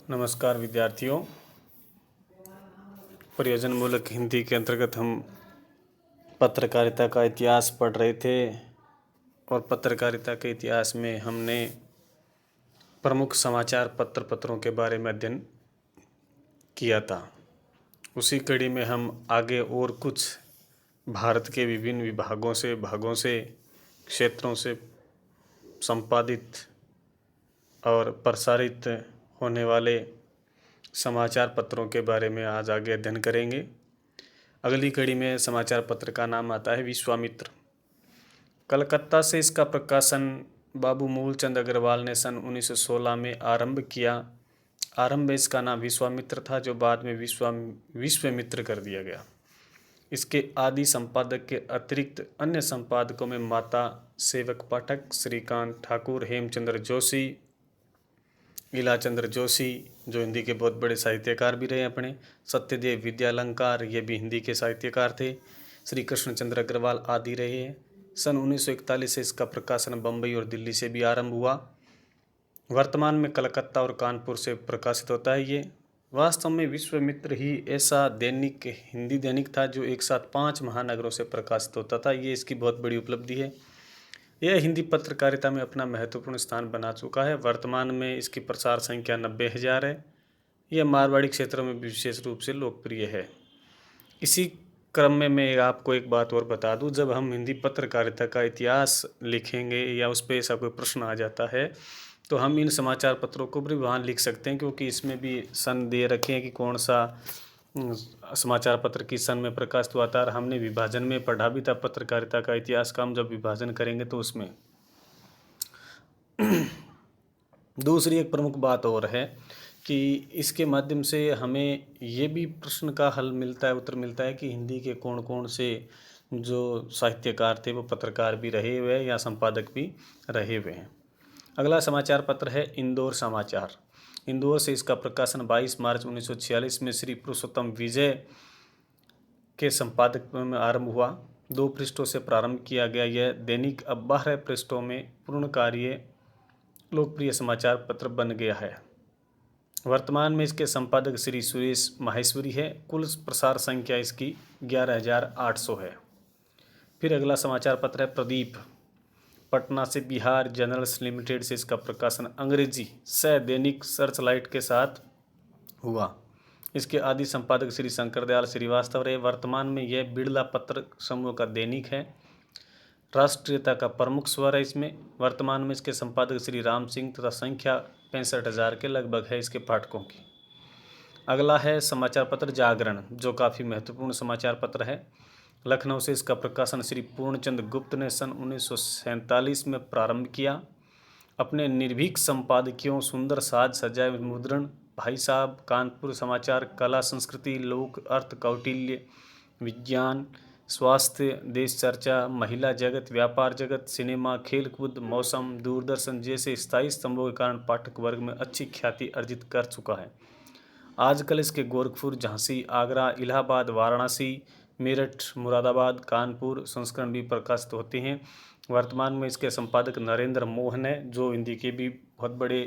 नमस्कार विद्यार्थियों। प्रयोजनमूलक हिंदी के अंतर्गत हम पत्रकारिता का इतिहास पढ़ रहे थे और पत्रकारिता के इतिहास में हमने प्रमुख समाचार पत्रों के बारे में अध्ययन किया था। उसी कड़ी में हम आगे और कुछ भारत के विभिन्न भागों से क्षेत्रों से संपादित और प्रसारित होने वाले समाचार पत्रों के बारे में आज आगे अध्ययन करेंगे। अगली कड़ी में समाचार पत्र का नाम आता है विश्वामित्र। कलकत्ता से इसका प्रकाशन बाबू मूलचंद अग्रवाल ने सन 1916 में आरंभ किया। आरंभ में इसका नाम विश्वामित्र था, जो बाद में विश्वमित्र कर दिया गया। इसके आदि संपादक के अतिरिक्त अन्य संपादकों में माता सेवक पाठक, श्रीकांत ठाकुर, हेमचंद्र जोशी, इलाचंद्र जोशी जो हिंदी के बहुत बड़े साहित्यकार भी रहे अपने, सत्यदेव विद्यालंकार ये भी हिंदी के साहित्यकार थे, श्री कृष्णचंद्र अग्रवाल आदि रहे हैं। सन 1941 से इसका प्रकाशन बम्बई और दिल्ली से भी आरंभ हुआ। वर्तमान में कलकत्ता और कानपुर से प्रकाशित होता है। ये वास्तव में विश्वमित्र ही ऐसा दैनिक हिंदी दैनिक था जो एक साथ 5 महानगरों से प्रकाशित होता था। ये इसकी बहुत बड़ी उपलब्धि है। यह हिंदी पत्रकारिता में अपना महत्वपूर्ण स्थान बना चुका है। वर्तमान में इसकी प्रसार संख्या 90,000 है। यह मारवाड़ी क्षेत्रों में विशेष रूप से लोकप्रिय है। इसी क्रम में मैं आपको एक बात और बता दूं, जब हम हिंदी पत्रकारिता का इतिहास लिखेंगे या उस पर ऐसा कोई प्रश्न आ जाता है तो हम इन समाचार पत्रों को भी वहाँ लिख सकते हैं, क्योंकि इसमें भी सन दे रखे हैं कि कौन सा समाचार पत्र किस सन में प्रकाशित हुआ था। और हमने विभाजन में पढ़ा भी था पत्रकारिता का इतिहास का। हम जब विभाजन करेंगे तो उसमें दूसरी एक प्रमुख बात और है कि इसके माध्यम से हमें ये भी प्रश्न का हल मिलता है, उत्तर मिलता है कि हिंदी के कौन कौन से जो साहित्यकार थे वो पत्रकार भी रहे हुए हैं या संपादक भी रहे हुए हैं। अगला समाचार पत्र है इंदौर समाचार। इंदौर से इसका प्रकाशन 22 मार्च 1946 में श्री पुरुषोत्तम विजय के संपादक में आरंभ हुआ। 2 पृष्ठों से प्रारंभ किया गया यह दैनिक अब 12 पृष्ठों में पूर्णकालीन लोकप्रिय समाचार पत्र बन गया है। वर्तमान में इसके संपादक श्री सुरेश माहेश्वरी है। कुल प्रसार संख्या इसकी 11,800 है। फिर अगला समाचार पत्र है प्रदीप। पटना से बिहार जर्नल्स लिमिटेड से इसका प्रकाशन अंग्रेजी सह दैनिक सर्चलाइट के साथ हुआ। इसके आदि संपादक श्री शंकर दयाल श्रीवास्तव रहे। वर्तमान में यह बिड़ला पत्र समूह का दैनिक है। राष्ट्रीयता का प्रमुख स्वर है इसमें। वर्तमान में इसके संपादक श्री राम सिंह तथा संख्या 65,000 के लगभग है इसके पाठकों की। अगला है समाचार पत्र जागरण, जो काफ़ी महत्वपूर्ण समाचार पत्र है। लखनऊ से इसका प्रकाशन श्री पूर्णचंद गुप्त ने सन 1947 में प्रारंभ किया। अपने निर्भीक संपादकीयों, सुंदर साज सजाए मुद्रण, भाई साहब, कानपुर समाचार, कला संस्कृति, लोक अर्थ, कौटिल्य, विज्ञान, स्वास्थ्य, देश चर्चा, महिला जगत, व्यापार जगत, सिनेमा, खेलकूद, मौसम, दूरदर्शन जैसे स्थायी स्तंभों के कारण पाठक वर्ग में अच्छी ख्याति अर्जित कर चुका है। आजकल इसके गोरखपुर, झांसी, आगरा, इलाहाबाद, वाराणसी, मेरठ, मुरादाबाद, कानपुर संस्करण भी प्रकाशित होते हैं। वर्तमान में इसके संपादक नरेंद्र मोहन है, जो हिंदी के भी बहुत बड़े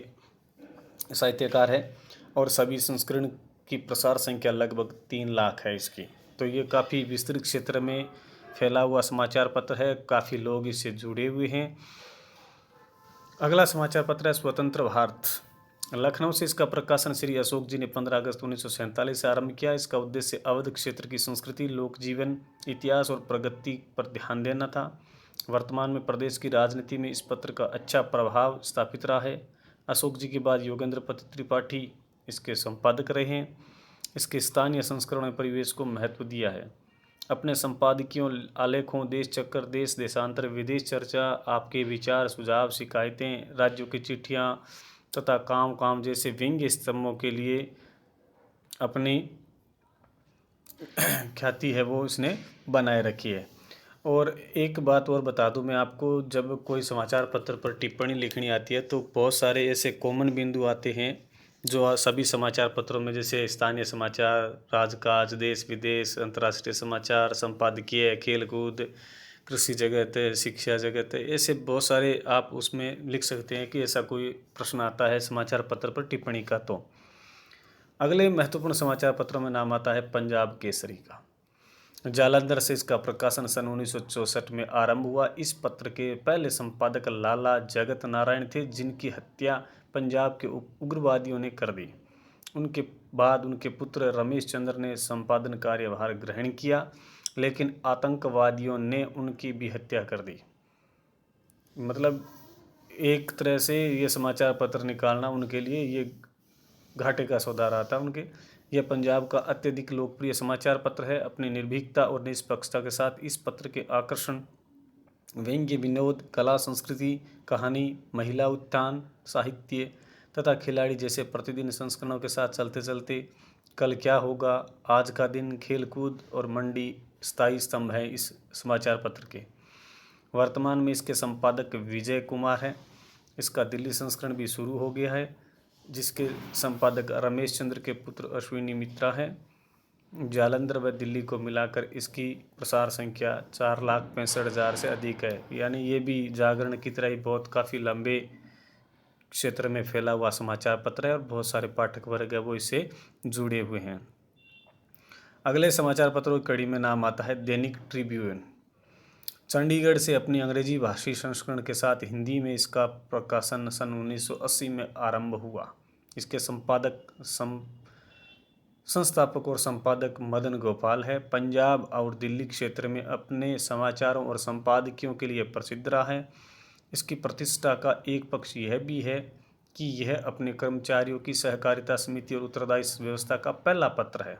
साहित्यकार है, और सभी संस्करण की प्रसार संख्या लगभग 3 लाख है इसकी। तो ये काफ़ी विस्तृत क्षेत्र में फैला हुआ समाचार पत्र है। काफ़ी लोग इससे जुड़े हुए हैं। अगला समाचार पत्र है स्वतंत्र भारत। लखनऊ से इसका प्रकाशन श्री अशोक जी ने 15 अगस्त 1947 से आरंभ किया। इसका उद्देश्य अवध क्षेत्र की संस्कृति, लोक जीवन, इतिहास और प्रगति पर ध्यान देना था। वर्तमान में प्रदेश की राजनीति में इस पत्र का अच्छा प्रभाव स्थापित रहा है। अशोक जी के बाद योगेंद्र पति त्रिपाठी इसके संपादक रहे हैं। इसके स्थानीय संस्करण में परिवेश को महत्व दिया है। अपने संपादकीयों, आलेखों, देश चक्कर, देश देशांतर, विदेश चर्चा, आपके विचार, सुझाव, शिकायतें, राज्यों की चिट्ठियाँ तथा काम काम जैसे व्यंग्य स्तंभों के लिए अपनी ख्याति है वो इसने बनाए रखी है। और एक बात और बता दूं मैं आपको, जब कोई समाचार पत्र पर टिप्पणी लिखनी आती है तो बहुत सारे ऐसे कॉमन बिंदु आते हैं जो सभी समाचार पत्रों में, जैसे स्थानीय समाचार, राजकाज, देश विदेश, अंतर्राष्ट्रीय समाचार, संपादकीय, खेलकूद, कृषि जगत, शिक्षा जगत, ऐसे बहुत सारे आप उसमें लिख सकते हैं कि ऐसा कोई प्रश्न आता है समाचार पत्र पर टिप्पणी का। तो अगले महत्वपूर्ण समाचार पत्रों में नाम आता है पंजाब केसरी का। जालंधर से इसका प्रकाशन सन 1964 में आरंभ हुआ। इस पत्र के पहले संपादक लाला जगत नारायण थे, जिनकी हत्या पंजाब के उग्रवादियों ने कर दी। उनके बाद उनके पुत्र रमेश चंद्र ने संपादन कार्यभार ग्रहण किया, लेकिन आतंकवादियों ने उनकी भी हत्या कर दी। मतलब एक तरह से ये समाचार पत्र निकालना उनके लिए ये घाटे का सौदा रहा था उनके। यह पंजाब का अत्यधिक लोकप्रिय समाचार पत्र है। अपनी निर्भीकता और निष्पक्षता के साथ इस पत्र के आकर्षण व्यंग्य, विनोद, कला, संस्कृति, कहानी, महिला उत्थान, साहित्य तथा खिलाड़ी जैसे प्रतिदिन संस्करणों के साथ चलते चलते कल क्या होगा, आज का दिन, खेलकूद और मंडी स्थायी स्तंभ है इस समाचार पत्र के। वर्तमान में इसके संपादक विजय कुमार हैं। इसका दिल्ली संस्करण भी शुरू हो गया है, जिसके संपादक रमेश चंद्र के पुत्र अश्विनी मित्रा हैं। जालंधर व दिल्ली को मिलाकर इसकी प्रसार संख्या 4,65,000 से अधिक है। यानी ये भी जागरण की तरह ही बहुत काफ़ी लंबे क्षेत्र में फैला हुआ समाचार पत्र है और बहुत सारे पाठक वर्ग है वो इससे जुड़े हुए हैं। अगले समाचार पत्रों की कड़ी में नाम आता है दैनिक ट्रिब्यून। चंडीगढ़ से अपनी अंग्रेजी भाषी संस्करण के साथ हिंदी में इसका प्रकाशन सन 1980 में आरंभ हुआ। इसके संस्थापक और संपादक मदन गोपाल है। पंजाब और दिल्ली क्षेत्र में अपने समाचारों और संपादकियों के लिए प्रसिद्ध रहा है। इसकी प्रतिष्ठा का एक पक्ष यह भी है कि यह अपने कर्मचारियों की सहकारिता समिति और उत्तरदायित्व व्यवस्था का पहला पत्र है।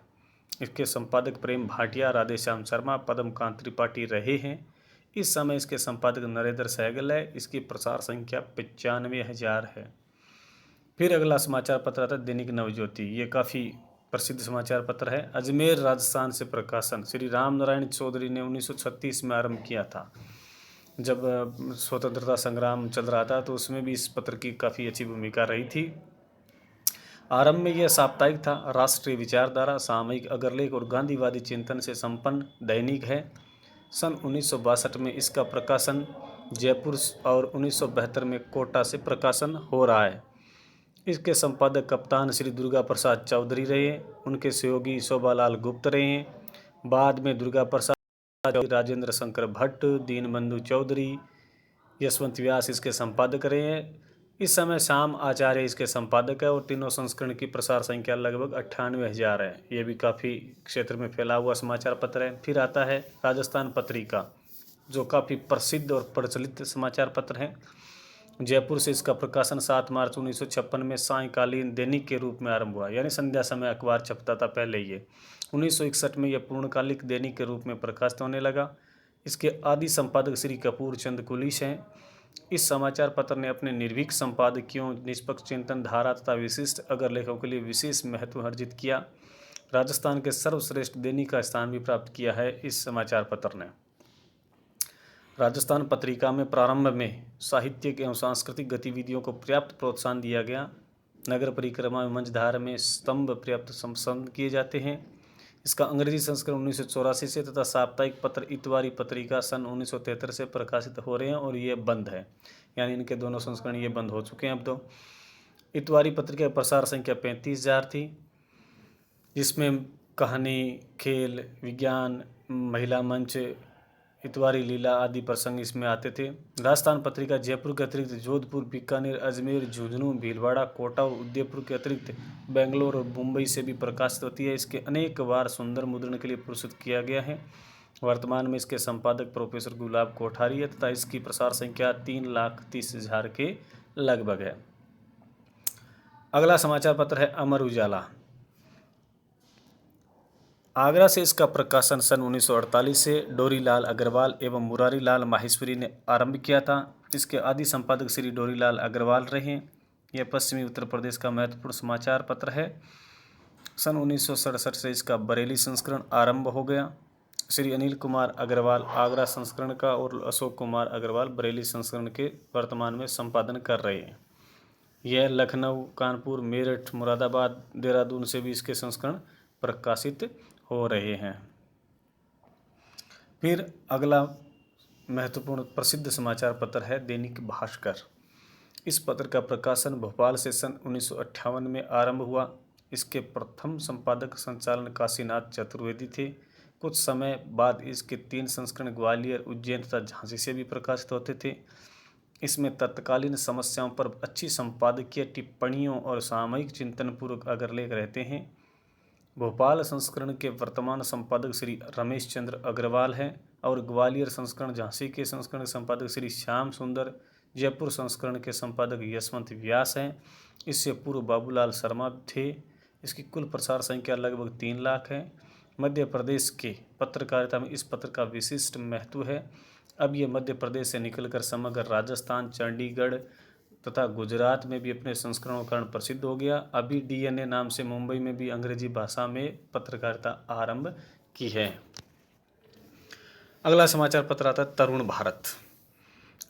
इसके संपादक प्रेम भाटिया, राधेश्याम शर्मा, पद्मकांत त्रिपाठी रहे हैं। इस समय इसके संपादक नरेंद्र सहगल है। इसकी प्रसार संख्या 95,000 है। फिर अगला समाचार पत्र आता है दैनिक नवज्योति। ये काफ़ी प्रसिद्ध समाचार पत्र है। अजमेर राजस्थान से प्रकाशन श्री राम नारायण चौधरी ने 1936 में आरंभ किया था। जब स्वतंत्रता संग्राम चल रहा था तो उसमें भी इस पत्र की काफ़ी अच्छी भूमिका रही थी। आरंभ में यह साप्ताहिक था। राष्ट्रीय विचारधारा, सामयिक अग्रलेख और गांधीवादी चिंतन से संपन्न दैनिक है। सन 1962 में इसका प्रकाशन जयपुर और 1972 में कोटा से प्रकाशन हो रहा है। इसके संपादक कप्तान श्री दुर्गा प्रसाद चौधरी रहे। उनके सहयोगी शोभालाल गुप्त रहे। बाद में दुर्गा प्रसाद, राजेंद्र शंकर भट्ट, दीनबंधु चौधरी, यशवंत व्यास इसके संपादक रहे हैं। इस समय श्याम आचार्य इसके संपादक है और तीनों संस्करण की प्रसार संख्या लगभग 98,000 है। ये भी काफ़ी क्षेत्र में फैला हुआ समाचार पत्र है। फिर आता है राजस्थान पत्रिका, जो काफ़ी प्रसिद्ध और प्रचलित समाचार पत्र है। जयपुर से इसका प्रकाशन 7 मार्च 1956 में सायंकालीन दैनिक के रूप में आरंभ हुआ। यानी संध्या समय अखबार छपता था पहले ये। 1961 में यह पूर्णकालिक दैनिक के रूप में प्रकाशित होने लगा। इसके आदि संपादक श्री कपूर चंद कुलिश हैं। इस समाचार पत्र ने अपने निर्भीक संपादकियों, निष्पक्ष चिंतन धारा तथा विशिष्ट अग्रलेखों के लिए विशेष महत्व अर्जित किया। राजस्थान के सर्वश्रेष्ठ दैनिक का स्थान भी प्राप्त किया है इस समाचार पत्र ने। राजस्थान पत्रिका में प्रारंभ में साहित्यिक एवं सांस्कृतिक गतिविधियों को पर्याप्त प्रोत्साहन दिया गया। नगर परिक्रमा में मंचधार में स्तंभ पर्याप्त संपन्न किए जाते हैं। इसका अंग्रेजी संस्करण 1984 से तथा साप्ताहिक पत्र इतवारी पत्रिका सन 1973 से प्रकाशित हो रहे हैं और ये बंद है। यानी इनके दोनों संस्करण ये बंद हो चुके हैं अब तो। इतवारी पत्रिका की प्रसार संख्या 35,000 थी, जिसमें कहानी, खेल, विज्ञान, महिला मंच, इतवारी लीला आदि प्रसंग इसमें आते थे। राजस्थान पत्रिका जयपुर के अतिरिक्त जोधपुर, बीकानेर, अजमेर, झुंझुनू, भीलवाड़ा, कोटा और उदयपुर के अतिरिक्त बेंगलोर और मुंबई से भी प्रकाशित होती है। इसके अनेक बार सुंदर मुद्रण के लिए पुरस्कृत किया गया है। वर्तमान में इसके संपादक प्रोफेसर गुलाब कोठारी है तथा इसकी प्रसार संख्या 3,30,000 के लगभग है। अगला समाचार पत्र है अमर उजाला। आगरा से इसका प्रकाशन सन 1948 से डोरीलाल अग्रवाल एवं मुरारी लाल माहेश्वरी ने आरंभ किया था। इसके आदि संपादक श्री डोरीलाल अग्रवाल रहे। यह पश्चिमी उत्तर प्रदेश का महत्वपूर्ण समाचार पत्र है। सन 1967 से इसका बरेली संस्करण आरंभ हो गया। श्री अनिल कुमार अग्रवाल आगरा संस्करण का और अशोक कुमार अग्रवाल बरेली संस्करण के वर्तमान में संपादन कर रहे हैं। यह लखनऊ, कानपुर, मेरठ, मुरादाबाद, देहरादून से भी इसके संस्करण प्रकाशित हो रहे हैं। फिर अगला महत्वपूर्ण प्रसिद्ध समाचार पत्र है दैनिक भास्कर। इस पत्र का प्रकाशन भोपाल से सन 1958 में आरंभ हुआ। इसके प्रथम संपादक संचालन काशीनाथ चतुर्वेदी थे। कुछ समय बाद इसके 3 संस्करण ग्वालियर, उज्जैन तथा झांसी से भी प्रकाशित होते थे। इसमें तत्कालीन समस्याओं पर अच्छी संपादकीय टिप्पणियों और सामयिक चिंतनपूर्वक अग्रलेख रहते हैं। भोपाल संस्करण के वर्तमान संपादक श्री रमेश चंद्र अग्रवाल हैं और ग्वालियर संस्करण, झांसी के संस्करण संपादक श्री श्याम सुंदर, जयपुर संस्करण के संपादक यशवंत व्यास हैं। इससे पूर्व बाबूलाल शर्मा थे। इसकी कुल प्रसार संख्या लगभग 3 लाख है। मध्य प्रदेश के पत्रकारिता में इस पत्र का विशिष्ट महत्व है। अब ये मध्य प्रदेश से निकलकर समग्र राजस्थान, चंडीगढ़ तथा गुजरात में भी अपने संस्करणों के कारण प्रसिद्ध हो गया। अभी डीएनए नाम से मुंबई में भी अंग्रेजी भाषा में पत्रकारिता आरंभ की है। अगला समाचार पत्र आता है तरुण भारत।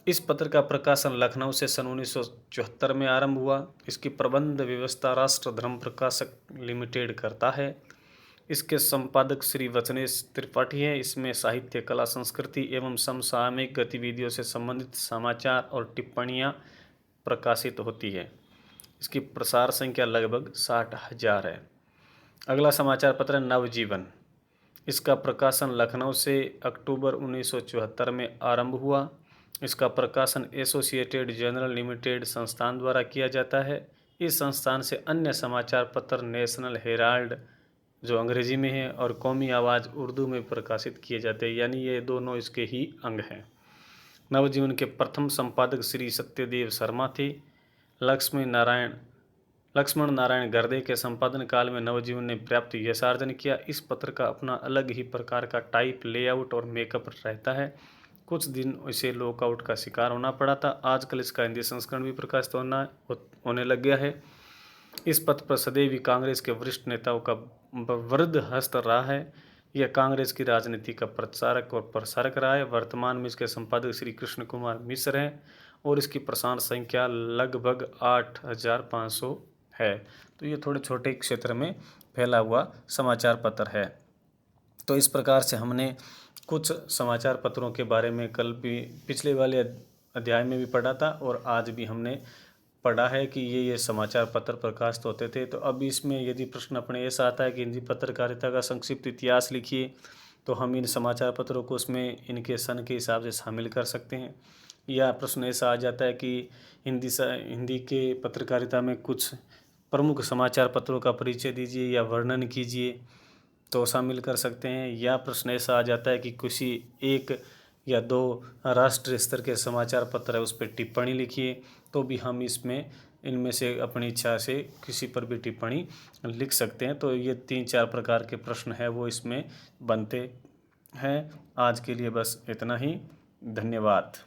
इस पत्र का प्रकाशन लखनऊ से सन 1974 में आरंभ हुआ। इसकी प्रबंध व्यवस्था राष्ट्र धर्म प्रकाशक लिमिटेड करता है। इसके संपादक श्री वचनेश त्रिपाठी हैं। इसमें साहित्य, कला, संस्कृति एवं समसामयिक गतिविधियों से संबंधित समाचार और टिप्पणियाँ प्रकाशित होती है। इसकी प्रसार संख्या लगभग 60,000 है। अगला समाचार पत्र है नवजीवन। इसका प्रकाशन लखनऊ से अक्टूबर 1974 में आरंभ हुआ। इसका प्रकाशन एसोसिएटेड जर्नल लिमिटेड संस्थान द्वारा किया जाता है। इस संस्थान से अन्य समाचार पत्र नेशनल हेराल्ड जो अंग्रेजी में है और कौमी आवाज़ उर्दू में प्रकाशित किए जाते हैं, यानी ये दोनों इसके ही अंग हैं। नवजीवन के प्रथम संपादक श्री सत्यदेव शर्मा थे। लक्ष्मण नारायण गर्दे के संपादन काल में नवजीवन ने पर्याप्त यशार्जन किया। इस पत्र का अपना अलग ही प्रकार का टाइप, लेआउट और मेकअप रहता है। कुछ दिन इसे लॉकआउट का शिकार होना पड़ा था। आजकल इसका हिंदी संस्करण भी प्रकाशित होने लग गया है। इस पत्र पर सदैव ही कांग्रेस के वरिष्ठ नेताओं का वृद्ध हस्त रहा है। यह कांग्रेस की राजनीति का प्रचारक और प्रसारक रहा है। वर्तमान में इसके संपादक श्री कृष्ण कुमार मिश्र हैं और इसकी प्रसारण संख्या लगभग 8,500 है। तो ये थोड़े छोटे क्षेत्र में फैला हुआ समाचार पत्र है। तो इस प्रकार से हमने कुछ समाचार पत्रों के बारे में कल भी पिछले वाले अध्याय में भी पढ़ा था और आज भी हमने पढ़ा है कि ये समाचार पत्र प्रकाशित होते थे। तो अब इसमें यदि प्रश्न अपने ऐसा आता है कि हिंदी पत्रकारिता का संक्षिप्त इतिहास लिखिए, तो हम इन समाचार पत्रों को उसमें इनके सन के हिसाब से शामिल कर सकते हैं। या प्रश्न ऐसा आ जाता है कि हिंदी के पत्रकारिता में कुछ प्रमुख समाचार पत्रों का परिचय दीजिए या वर्णन कीजिए, तो शामिल कर सकते हैं। या प्रश्न ऐसा आ जाता है कि किसी 1 या 2 राष्ट्रीय स्तर के समाचार पत्र है उस पर टिप्पणी लिखिए, तो भी हम इनमें से अपनी इच्छा से किसी पर भी टिप्पणी लिख सकते हैं। तो ये 3-4 प्रकार के प्रश्न हैं वो इसमें बनते हैं। आज के लिए बस इतना ही। धन्यवाद।